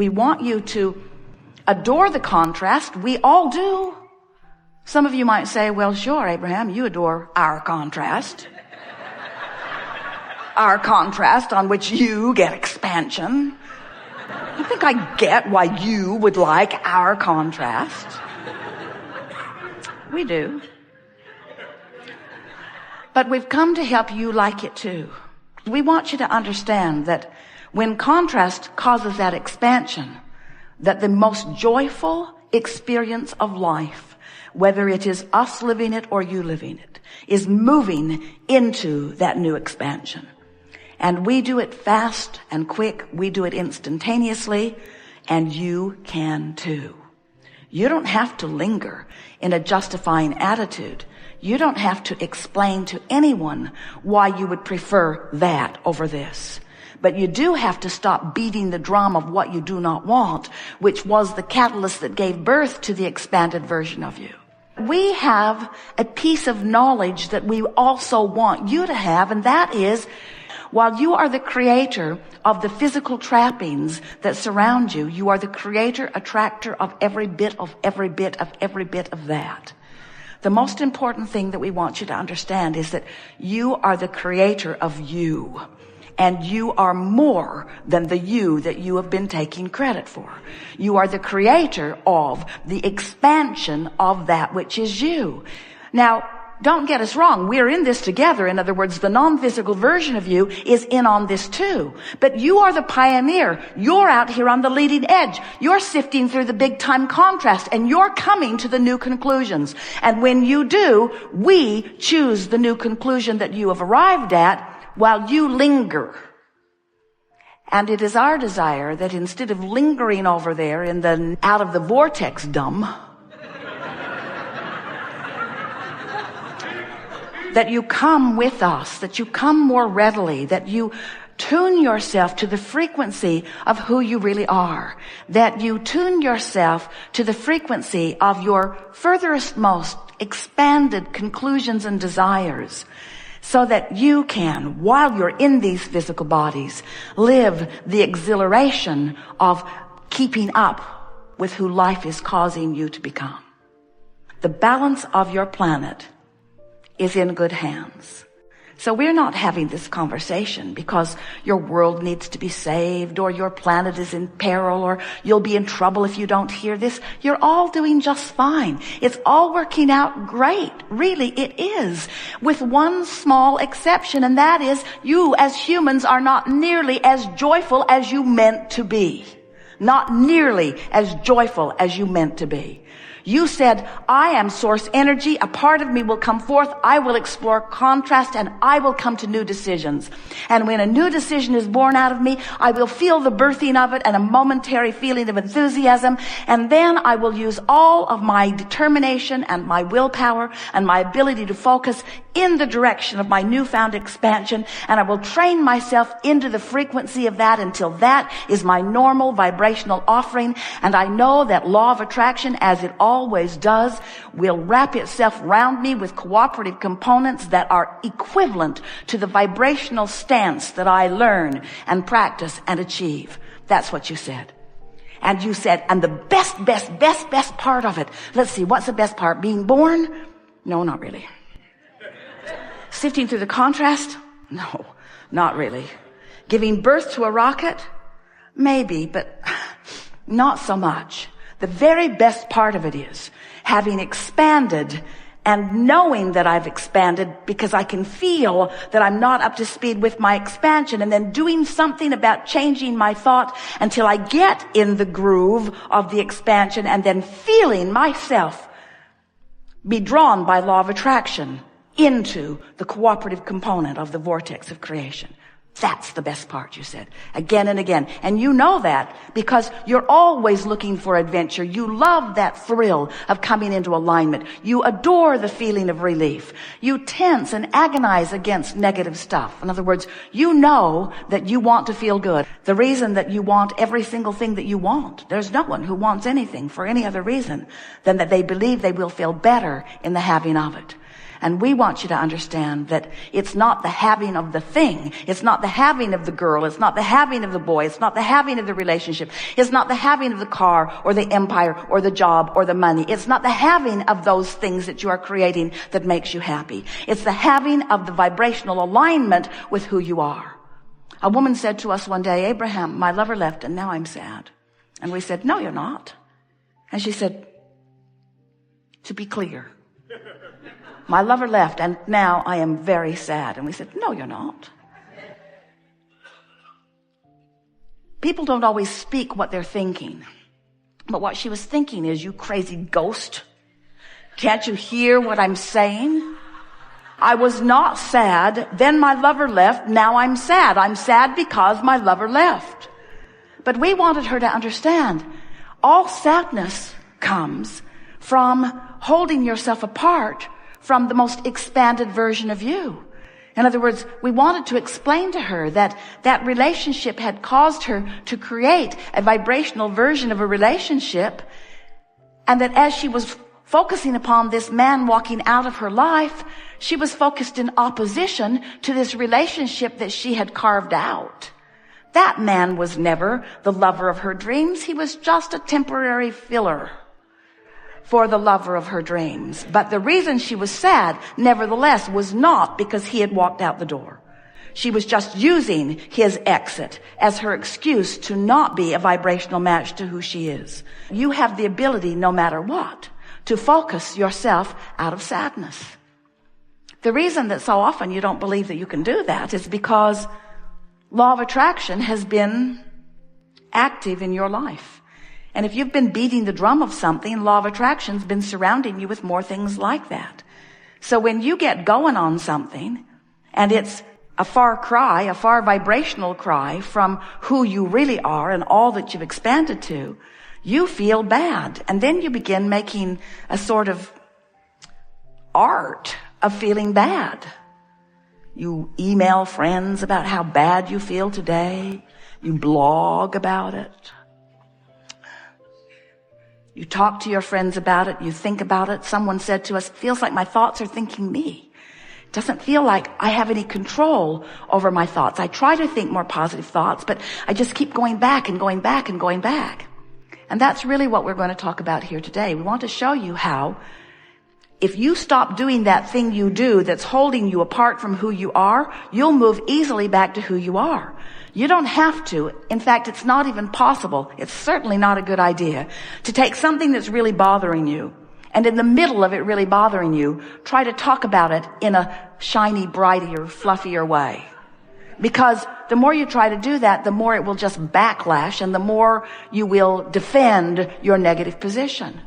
We want you to adore the contrast. We all do. Some of you might say, well, sure, Abraham, you adore our contrast. Our contrast on which you get expansion. I think I get why you would like our contrast. We do. But we've come to help you like it too. We want you to understand that when contrast causes that expansion, that the most joyful experience of life, whether it is us living it or you living it, is moving into that new expansion. And we do it fast and quick. We do it instantaneously, and you can too. You don't have to linger in a justifying attitude. You don't have to explain to anyone why you would prefer that over this. But you do have to stop beating the drum of what you do not want, which was the catalyst that gave birth to the expanded version of you. We have a piece of knowledge that we also want you to have, and that is, while you are the creator of the physical trappings that surround you, you are the creator, attractor of every bit of that. The most important thing that we want you to understand is that you are the creator of you. And you are more than the you that you have been taking credit for. You are the creator of the expansion of that which is you. Now, don't get us wrong. We're in this together. In other words, the non-physical version of you is in on this too. But you are the pioneer. You're out here on the leading edge. You're sifting through the big time contrast, and you're coming to the new conclusions. And when you do, we choose the new conclusion that you have arrived at while you linger. And it is our desire that instead of lingering over there in the out of the vortex dumb, that you come with us, that you come more readily, that you tune yourself to the frequency of who you really are, that you tune yourself to the frequency of your furthest most expanded conclusions and desires, so that you can, while you're in these physical bodies, live the exhilaration of keeping up with who life is causing you to become. The balance of your planet is in good hands. So we're not having this conversation because your world needs to be saved, or your planet is in peril, or you'll be in trouble if you don't hear this. You're all doing just fine. It's all working out great. Really, it is. With one small exception, and that is you as humans are not nearly as joyful as you meant to be. Not nearly as joyful as you meant to be. You said, I am source energy. A part of me will come forth. I will explore contrast, and I will come to new decisions. And when a new decision is born out of me, I will feel the birthing of it and a momentary feeling of enthusiasm. And then I will use all of my determination and my willpower and my ability to focus in the direction of my newfound expansion. And I will train myself into the frequency of that until that is my normal vibrational offering. And I know that law of attraction, as it always does, will wrap itself around me with cooperative components that are equivalent to the vibrational stance that I learn and practice and achieve. That's what you said. And you said, and the best part of it. Let's see, what's the best part? Being born? No, not really. Sifting through the contrast? No, not really. Giving birth to a rocket? Maybe, but not so much. The very best part of it is having expanded and knowing that I've expanded because I can feel that I'm not up to speed with my expansion, and then doing something about changing my thought until I get in the groove of the expansion, and then feeling myself be drawn by law of attraction into the cooperative component of the vortex of creation. That's the best part, you said, again and again. And you know that because you're always looking for adventure. You love that thrill of coming into alignment. You adore the feeling of relief. You tense and agonize against negative stuff. In other words, you know that you want to feel good. The reason that you want every single thing that you want, there's no one who wants anything for any other reason than that they believe they will feel better in the having of it. And we want you to understand that it's not the having of the thing. It's not the having of the girl. It's not the having of the boy. It's not the having of the relationship. It's not the having of the car or the empire or the job or the money. It's not the having of those things that you are creating that makes you happy. It's the having of the vibrational alignment with who you are. A woman said to us one day, Abraham, my lover left and now I'm sad. And we said, no, you're not. And she said, to be clear, my lover left and now I am very sad. And we said, no, you're not. People don't always speak what they're thinking. But what she was thinking is, you crazy ghost. Can't you hear what I'm saying? I was not sad. Then my lover left. Now I'm sad. I'm sad because my lover left. But we wanted her to understand all sadness comes from holding yourself apart from the most expanded version of you. In other words, we wanted to explain to her that that relationship had caused her to create a vibrational version of a relationship, and that as she was focusing upon this man walking out of her life, she was focused in opposition to this relationship that she had carved out. That man was never the lover of her dreams. He was just a temporary filler for the lover of her dreams. But the reason she was sad, nevertheless, was not because he had walked out the door. She was just using his exit as her excuse to not be a vibrational match to who she is. You have the ability, no matter what, to focus yourself out of sadness. The reason that so often you don't believe that you can do that is because law of attraction has been active in your life. And if you've been beating the drum of something, law of attraction's been surrounding you with more things like that. So when you get going on something, and it's a far cry, a far vibrational cry from who you really are and all that you've expanded to, you feel bad. And then you begin making a sort of art of feeling bad. You email friends about how bad you feel today. You blog about it. You talk to your friends about it. You think about it. Someone said to us, it feels like my thoughts are thinking me. It doesn't feel like I have any control over my thoughts. I try to think more positive thoughts, but I just keep going back and going back and going back. And that's really what we're going to talk about here today. We want to show you how, if you stop doing that thing you do that's holding you apart from who you are, you'll move easily back to who you are. You don't have to. In fact, it's not even possible. It's certainly not a good idea to take something that's really bothering you, and in the middle of it really bothering you, try to talk about it in a shiny, brighter, fluffier way. Because the more you try to do that, the more it will just backlash, and the more you will defend your negative position.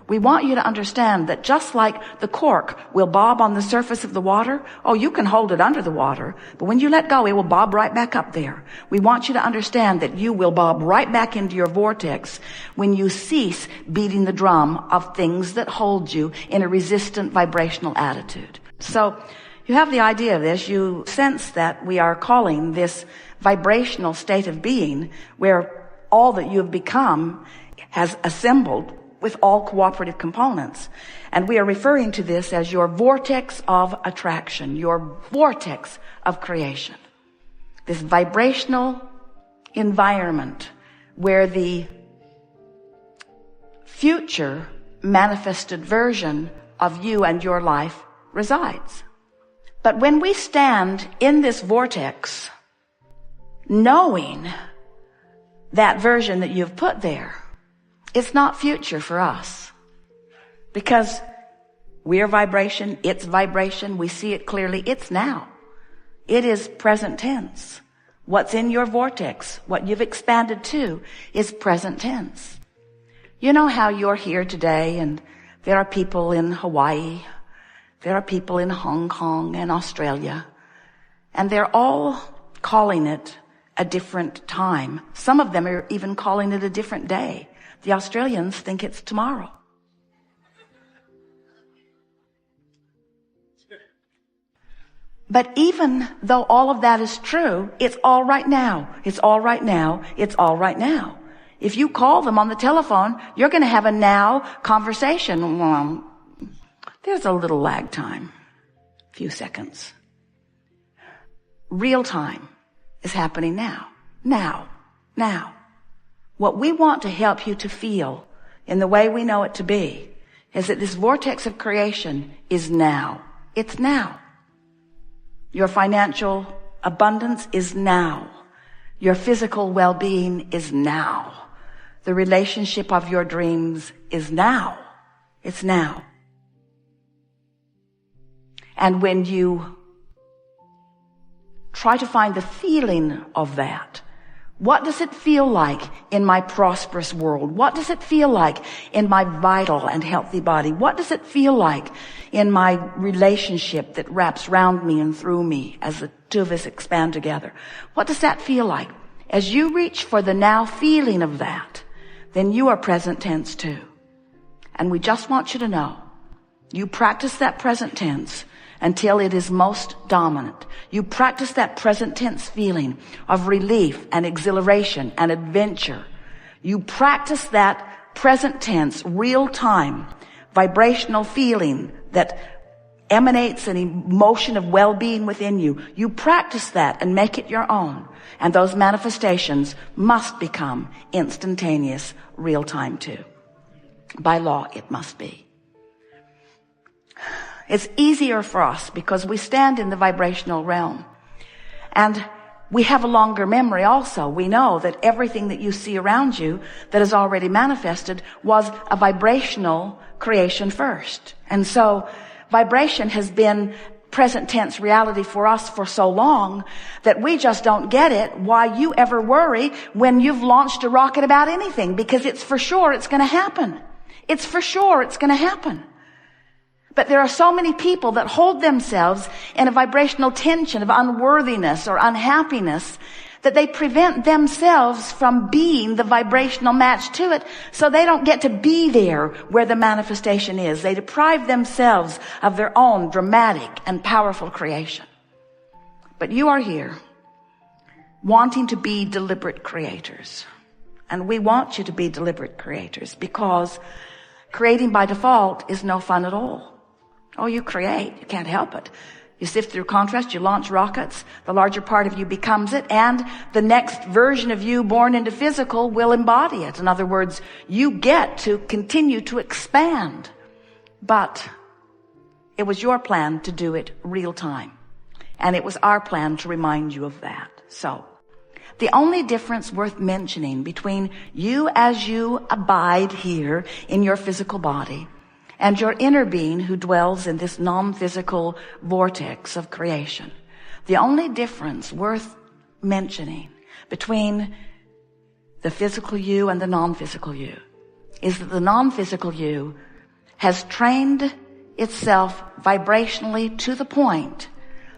We want you to understand that just like the cork will bob on the surface of the water, oh, you can hold it under the water, but when you let go, it will bob right back up there. We want you to understand that you will bob right back into your vortex when you cease beating the drum of things that hold you in a resistant vibrational attitude. So you have the idea of this. You sense that we are calling this vibrational state of being where all that you have become has assembled with all cooperative components. And we are referring to this as your vortex of attraction, your vortex of creation. This vibrational environment where the future manifested version of you and your life resides. But when we stand in this vortex, knowing that version that you've put there, it's not future for us, because we are vibration, it's vibration, we see it clearly, it's now. It is present tense. What's in your vortex, what you've expanded to, is present tense. You know how you're here today, and there are people in Hawaii, there are people in Hong Kong and Australia, and they're all calling it a different time. Some of them are even calling it a different day. The Australians think it's tomorrow. But even though all of that is true, it's all right now. It's all right now. It's all right now. If you call them on the telephone, you're going to have a now conversation. Well, there's a little lag time. few seconds. Real time is happening now. Now. What we want to help you to feel in the way we know it to be is that this vortex of creation is now. It's now. Your financial abundance is now. Your physical well-being is now. The relationship of your dreams is now. It's now. And when you try to find the feeling of that, what does it feel like in my prosperous world? What does it feel like in my vital and healthy body? What does it feel like in my relationship that wraps round me and through me as the two of us expand together? What does that feel like? As you reach for the now feeling of that, then you are present tense too. And we just want you to know, you practice that present tense until it is most dominant. You practice that present tense feeling of relief and exhilaration and adventure. You practice that present tense, real time, vibrational feeling that emanates an emotion of well-being within you. You practice that and make it your own. And those manifestations must become instantaneous, real time too. By law, it must be. It's easier for us because we stand in the vibrational realm. And we have a longer memory also. We know that everything that you see around you that is already manifested was a vibrational creation first. And so vibration has been present tense reality for us for so long that we just don't get it why you ever worry when you've launched a rocket about anything, because it's for sure it's going to happen. It's for sure it's going to happen. But there are so many people that hold themselves in a vibrational tension of unworthiness or unhappiness that they prevent themselves from being the vibrational match to it, so they don't get to be there where the manifestation is. They deprive themselves of their own dramatic and powerful creation. But you are here wanting to be deliberate creators. And we want you to be deliberate creators because creating by default is no fun at all. Oh, you create. You can't help it. You sift through contrast, you launch rockets, the larger part of you becomes it, and the next version of you born into physical will embody it. In other words, you get to continue to expand. But it was your plan to do it real time. And it was our plan to remind you of that. So, the only difference worth mentioning between you as you abide here in your physical body and your inner being who dwells in this non-physical vortex of creation. The only difference worth mentioning between the physical you and the non-physical you is that the non-physical you has trained itself vibrationally to the point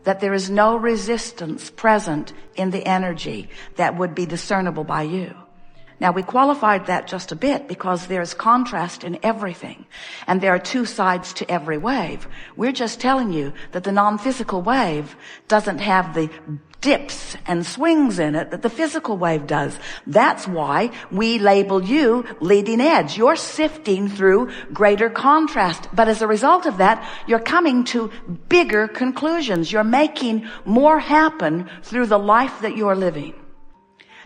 that there is no resistance present in the energy that would be discernible by you. Now, we qualified that just a bit because there's contrast in everything, and there are two sides to every wave. We're just telling you that the non-physical wave doesn't have the dips and swings in it that the physical wave does. That's why we label you leading edge. You're sifting through greater contrast, but as a result of that, you're coming to bigger conclusions. You're making more happen through the life that you're living.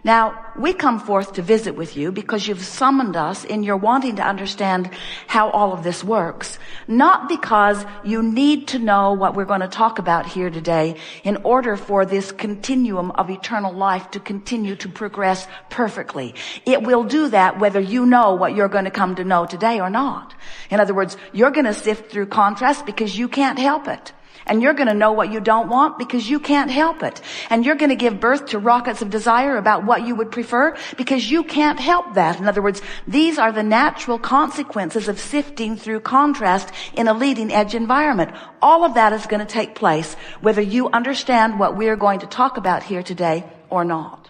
Now, we come forth to visit with you because you've summoned us in your wanting to understand how all of this works, not because you need to know what we're going to talk about here today in order for this continuum of eternal life to continue to progress perfectly. It will do that whether you know what you're going to come to know today or not. In other words, you're going to sift through contrast because you can't help it. And you're going to know what you don't want because you can't help it. And you're going to give birth to rockets of desire about what you would prefer because you can't help that. In other words, these are the natural consequences of sifting through contrast in a leading edge environment. All of that is going to take place whether you understand what we're going to talk about here today or not.